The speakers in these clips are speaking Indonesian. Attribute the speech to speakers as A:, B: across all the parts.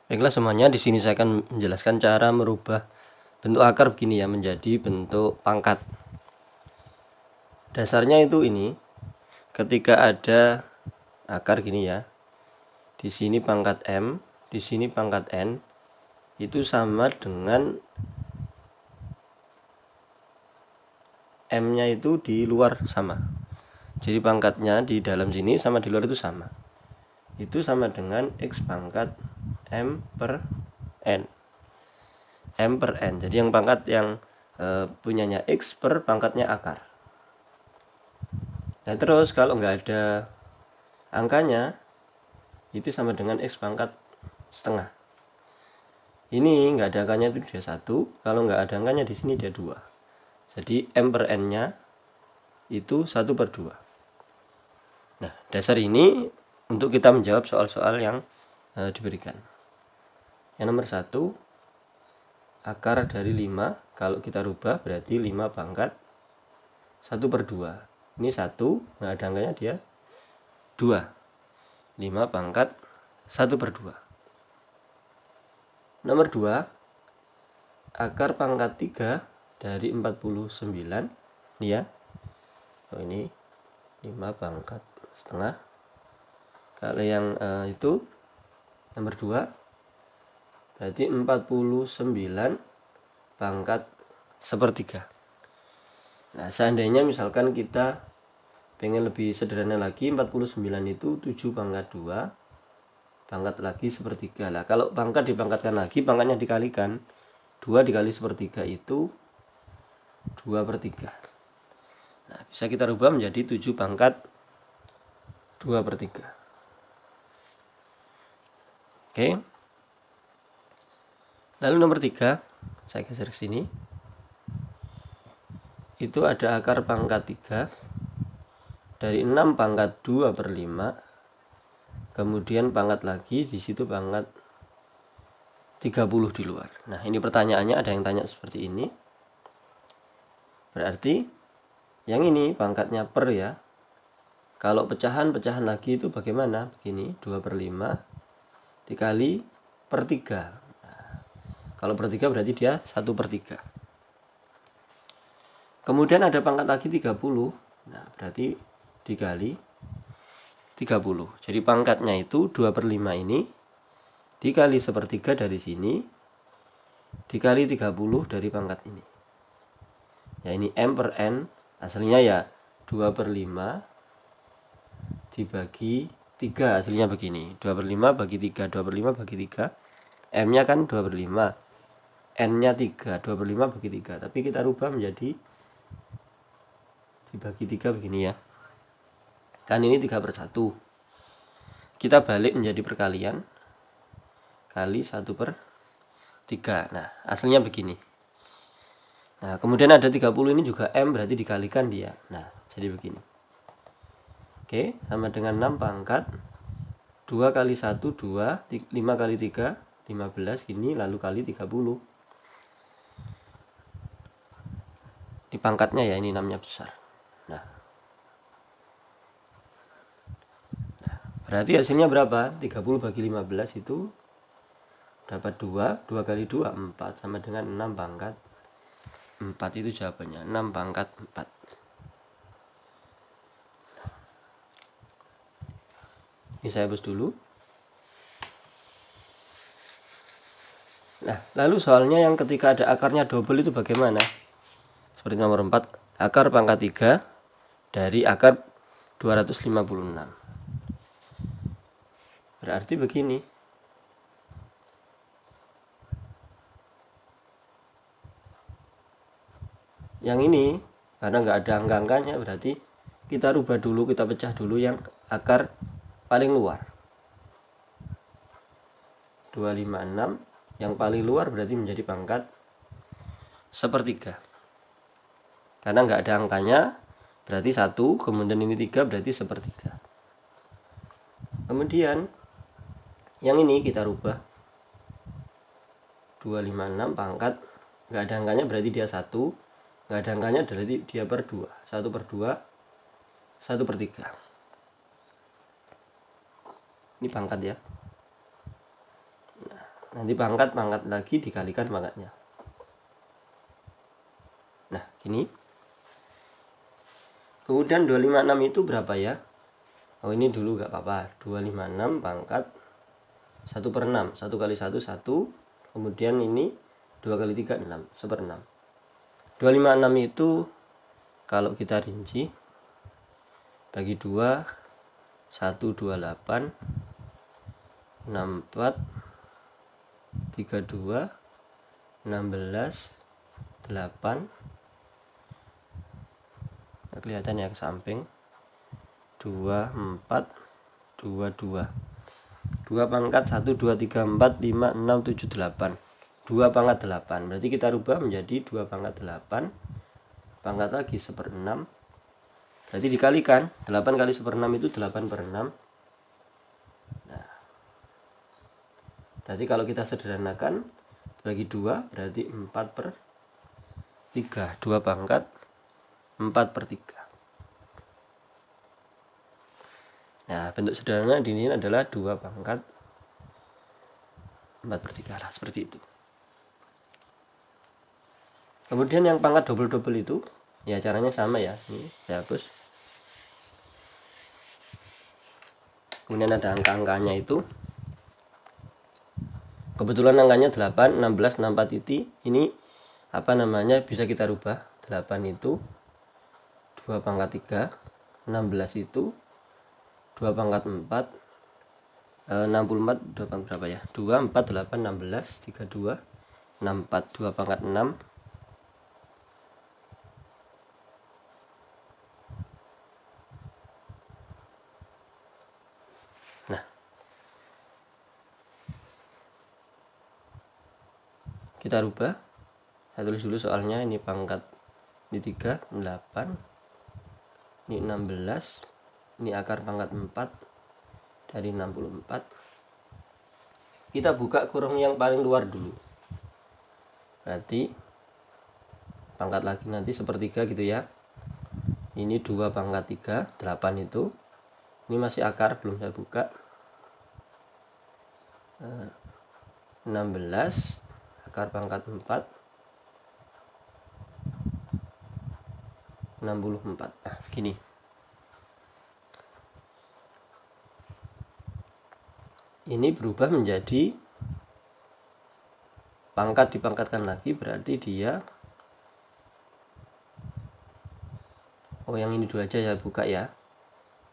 A: Baiklah semuanya, di sini saya akan menjelaskan cara merubah bentuk akar begini ya menjadi bentuk pangkat. Dasarnya itu ini, ketika ada akar gini ya, di sini pangkat M, di sini pangkat N, itu sama dengan M-nya itu di luar sama. Jadi pangkatnya di dalam sini sama di luar itu sama. Itu sama dengan X pangkat M per N. M per N. Jadi yang pangkat yang punyanya X per pangkatnya akar. Nah terus kalau nggak ada angkanya, itu sama dengan X pangkat setengah. Ini nggak ada angkanya itu dia 1. Kalau nggak ada angkanya di sini dia 2. Jadi M per N nya itu 1 per 2. Nah dasar ini untuk kita menjawab soal-soal yang diberikan. Yang nomor 1, akar dari 5 kalau kita rubah berarti 5 pangkat 1 per 2. Ini 1, nggak ada angkanya dia 2. 5 pangkat 1 per 2. Nomor 2, akar pangkat 3 dari 49. Ini ya. Oh ini 5 pangkat setengah. Kalau yang itu nomor 2 berarti 49 pangkat sepertiga. Nah seandainya misalkan kita pengen lebih sederhana lagi, 49 itu 7 pangkat 2 pangkat lagi sepertiga. Lah kalau pangkat dipangkatkan lagi, pangkatnya dikalikan, 2 dikali sepertiga itu 2 per 3. Nah bisa kita rubah menjadi 7 pangkat 2 per 3. Oke. Lalu nomor 3, saya geser ke sini. Itu ada akar pangkat 3 dari 6 pangkat 2 per 5. Kemudian pangkat lagi, di situ pangkat 30 di luar. Nah ini pertanyaannya, ada yang tanya seperti ini. Berarti yang ini pangkatnya per ya. Kalau pecahan lagi itu bagaimana? Begini, 2 per 5 dikali per 3. Kalau per 3 berarti dia 1 per 3. Kemudian ada pangkat lagi 30. Nah berarti dikali 30. Jadi pangkatnya itu 2 per 5 ini dikali sepertiga dari sini, dikali 30 dari pangkat ini. Ya ini M per N, hasilnya ya 2 per 5 dibagi 3, hasilnya begini. 2 per 5 bagi 3, 2 per 5 bagi 3. M nya kan 2 per 5, N nya 3, 2 per 5 bagi 3. Tapi kita rubah menjadi dibagi 3 begini ya. Kan ini 3 per 1. Kita balik menjadi perkalian, kali 1 per 3. Nah hasilnya begini. Nah kemudian ada 30 ini juga M, berarti dikalikan dia. Nah jadi begini. Oke, sama dengan 6 pangkat 2 kali 1 2, 5 kali 3 15 gini, lalu kali 30. Ini pangkatnya ya, ini 6-nya besar. Nah berarti hasilnya berapa? 30 bagi 15 itu dapat 2, 2 kali 2 4, sama dengan 6 pangkat 4. Itu jawabannya, 6 pangkat 4. Ini saya hapus dulu. Nah lalu soalnya yang ketika ada akarnya double itu bagaimana? Seperti nomor 4, akar pangkat 3 dari akar 256. Berarti begini. Yang ini karena nggak ada angka-angkanya, berarti kita rubah dulu, kita pecah dulu yang akar paling luar. 256 yang paling luar berarti menjadi pangkat sepertiga. Karena nggak ada angkanya, berarti 1, kemudian ini 3, berarti sepertiga. Kemudian yang ini kita rubah, 256 pangkat, nggak ada angkanya berarti dia 1, nggak ada angkanya berarti dia per 2. 1 per 2, 1 per 3. Ini pangkat ya. Nah, Nanti pangkat lagi dikalikan pangkatnya. Nah, gini. Kemudian 256 itu berapa ya? Oh, ini dulu gak apa-apa. 256 pangkat 1/6. 1 kali 1, 1. Kemudian ini 2 kali 3, 6. 1/6. 256 itu kalau kita rinci bagi 2, 128, 64, 32, 16, 8. Nah, kelihatan ya ke samping. 2, 4, 2, 2. 2 pangkat 1, 2, 3, 4, 5, 6, 7, 8. 2 pangkat 8. Berarti kita rubah menjadi 2 pangkat 8. Pangkat lagi 1/6. Berarti dikalikan. 8 kali 1/6 itu 8/6. Nah, berarti kalau kita sederhanakan bagi 2 berarti 4/3. 2 pangkat 4/3. Nah, bentuk sederhana di sini adalah 2 pangkat 4/3 lah, seperti itu. Kemudian yang pangkat double-double itu ya caranya sama ya. Ini saya hapus. Kemudian ada angka-angkanya itu. Kebetulan angkanya 8, 16, 64 titik. Ini apa namanya, bisa kita rubah. 8 itu 2 pangkat 3, 16 itu 2 pangkat 4, 64 2 pangkat berapa ya? 2, 4, 8, 16, 32, 64, 2 pangkat 6. Nah, kita rubah. Saya tulis dulu soalnya. Ini pangkat, ini 3, 8, ini 16, ini akar pangkat 4 dari 64. Kita buka kurung yang paling luar dulu. Berarti pangkat lagi nanti 1/3 gitu ya. Ini 2 pangkat 3, 8 itu. Ini masih akar, belum saya buka. 16 akar pangkat 4, 64. Nah, gini. Ini berubah menjadi pangkat dipangkatkan lagi, berarti dia, oh yang ini dulu aja ya buka ya.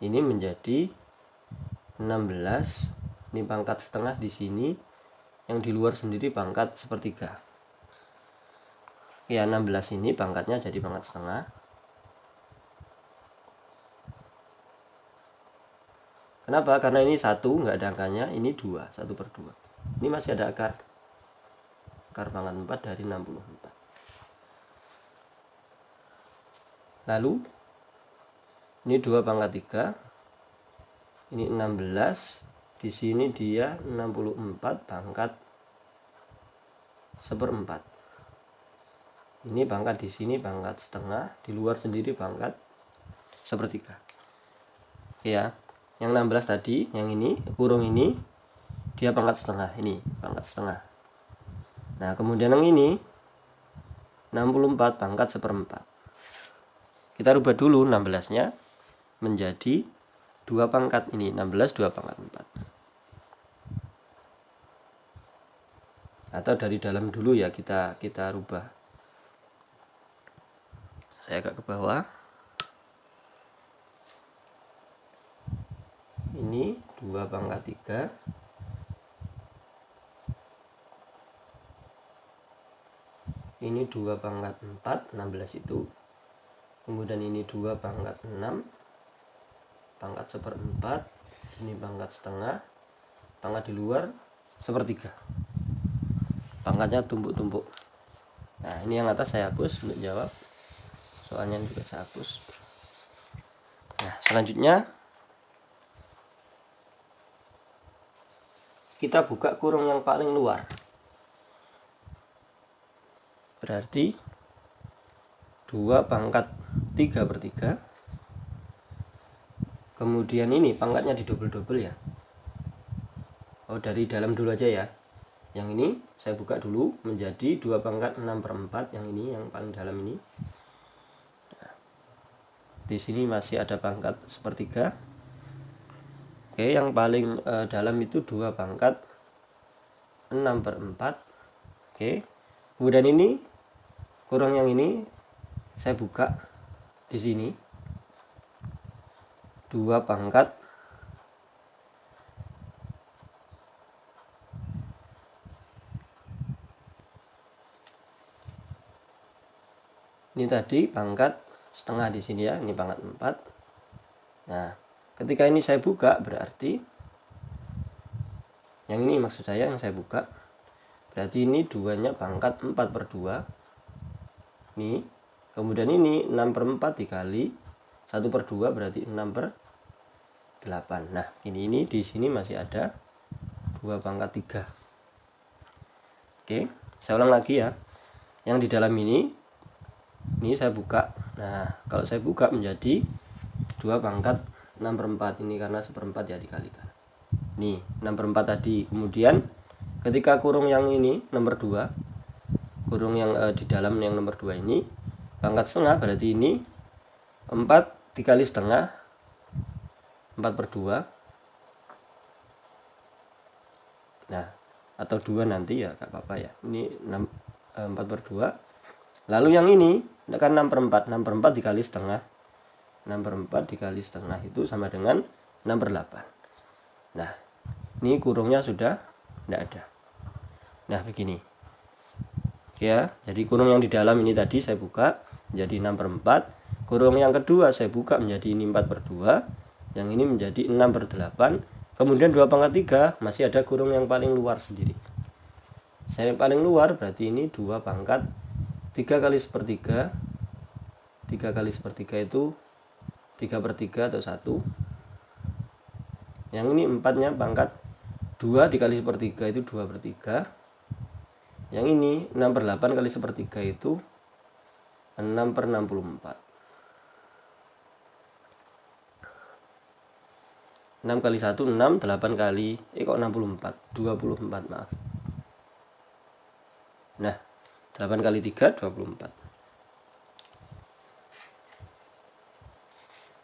A: Ini menjadi 16. Ini pangkat setengah di sini, yang di luar sendiri pangkat 1/3. Ya, 16 ini pangkatnya jadi pangkat setengah. Kenapa? Karena ini 1 nggak ada angkanya, ini 2, 1/2. Ini masih ada akar pangkat 4 dari 64. Lalu ini 2 pangkat 3, ini 16, di sini dia 64 pangkat 1/4. Ini pangkat di sini pangkat setengah, di luar sendiri pangkat 1/3. Ya, yang 16 tadi, yang ini kurung ini dia pangkat setengah, ini pangkat setengah. Nah, kemudian yang ini 64 pangkat 1/4. Kita rubah dulu 16-nya menjadi 2 pangkat ini, 16 2 pangkat 4. Atau dari dalam dulu ya, kita rubah. Saya agak ke bawah. Ini 2 pangkat 3. Ini 2 pangkat 4, 16 itu. Kemudian ini 2 pangkat 6, pangkat 1/4. Ini pangkat setengah, pangkat di luar 1/3. Pangkatnya tumpuk-tumpuk. Nah, ini yang atas saya hapus untuk jawab. Soalnya juga saya hapus. Nah, selanjutnya kita buka kurung yang paling luar. Berarti 2 pangkat 3/3. Kemudian ini pangkatnya di double-double ya. Oh, dari dalam dulu aja ya. Yang ini saya buka dulu menjadi 2 pangkat 6/4, yang ini yang paling dalam ini. Nah, di sini masih ada pangkat sepertiga. Oke, yang paling dalam itu 2 pangkat 6/4. Oke. Kemudian ini kurung yang ini saya buka di sini 2 pangkat ini tadi pangkat setengah di sini ya, ini pangkat 4. Nah, ketika ini saya buka berarti yang ini maksud saya yang saya buka berarti ini duanya pangkat 4/2. Nih, kemudian ini 6/4 dikali 1/2 berarti 6/8. Nah, ini di sini masih ada 2 pangkat 3. Oke, saya ulang lagi ya. Yang di dalam ini saya buka. Nah, kalau saya buka menjadi 2 pangkat 6/4 ini karena 1/4 ya dikalikan. Nih, 6/4 tadi. Kemudian ketika kurung yang ini nomor 2, kurung yang di dalam yang nomor 2 ini pangkat setengah berarti ini 4 dikali setengah 4/2. Nah, atau 2 nanti ya gak apa-apa ya. Ini 4/2. Lalu yang ini kan 6/4. 6/4 dikali setengah 6/4 dikali setengah itu sama dengan 6/8. Nah, ini kurungnya sudah tidak ada. Nah, begini ya, jadi kurung yang di dalam ini tadi saya buka menjadi 6/4. Kurung yang kedua saya buka menjadi ini 4/2. Yang ini menjadi 6/8. Kemudian 2 pangkat 3 masih ada kurung yang paling luar sendiri. Saya paling luar berarti ini 2 pangkat 3 kali sepertiga. 3 kali sepertiga itu 3/3 atau 1. Yang ini 4-nya pangkat 2 dikali sepertiga itu 2/3. Yang ini 6/8 kali sepertiga itu 6/64. 6 kali 1 6, 8 kali kok 64, 24 maaf. Nah, 8 kali 3 24.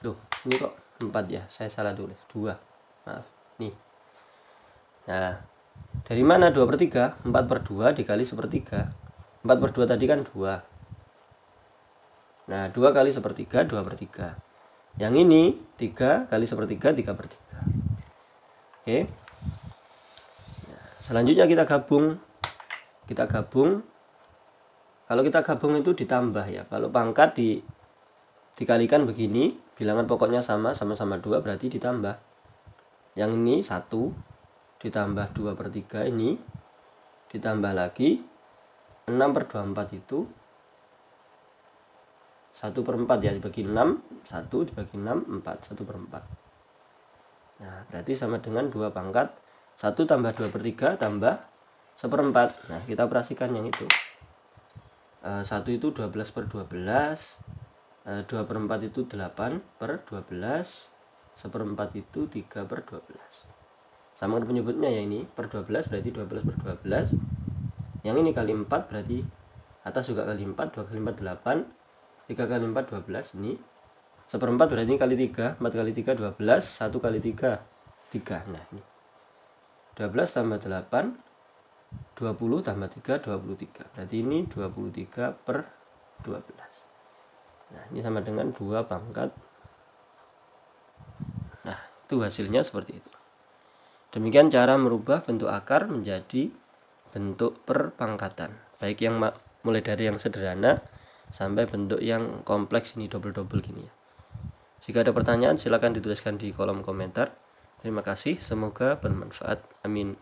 A: Loh, ini kok 4 ya, saya salah tulis 2, maaf nih. Nah, dari mana 2/3? 4/2 dikali sepertiga. 4/2 tadi kan 2. Nah, 2 kali sepertiga 2/3. Yang ini 3 kali sepertiga 3/3. Oke. Nah, selanjutnya kita gabung. Kalau kita gabung itu ditambah ya. Kalau pangkat dikalikan begini, bilangan pokoknya sama-sama 2 berarti ditambah. Yang ini 1 ditambah 2/3 ini ditambah lagi 6/24 itu 1/4 ya, dibagi 6, 1 dibagi 6, 4, 1/4. Nah, berarti sama dengan 2 pangkat 1 tambah 2/3 tambah 1/4. Nah, kita operasikan yang itu. 1 itu 12/12, 2/4 itu 8/12, 1/4 itu 3/12. Sama dengan penyebutnya ya, ini per 12 berarti 12/12. Yang ini kali 4 berarti atas juga kali 4, 2 kali 4 8, 3 kali 4 12. Ini 1/4 berarti ini kali 3, 4 kali 3 12, 1 kali 3 3. Nah, ini 12 tambah 8 20 tambah 3 23. Berarti ini 23/12. Nah, ini sama dengan 2 pangkat. Nah, itu hasilnya seperti itu. Demikian cara merubah bentuk akar menjadi bentuk perpangkatan. Baik yang mulai dari yang sederhana sampai bentuk yang kompleks ini double-double gini ya. Jika ada pertanyaan silakan dituliskan di kolom komentar. Terima kasih, semoga bermanfaat. Amin.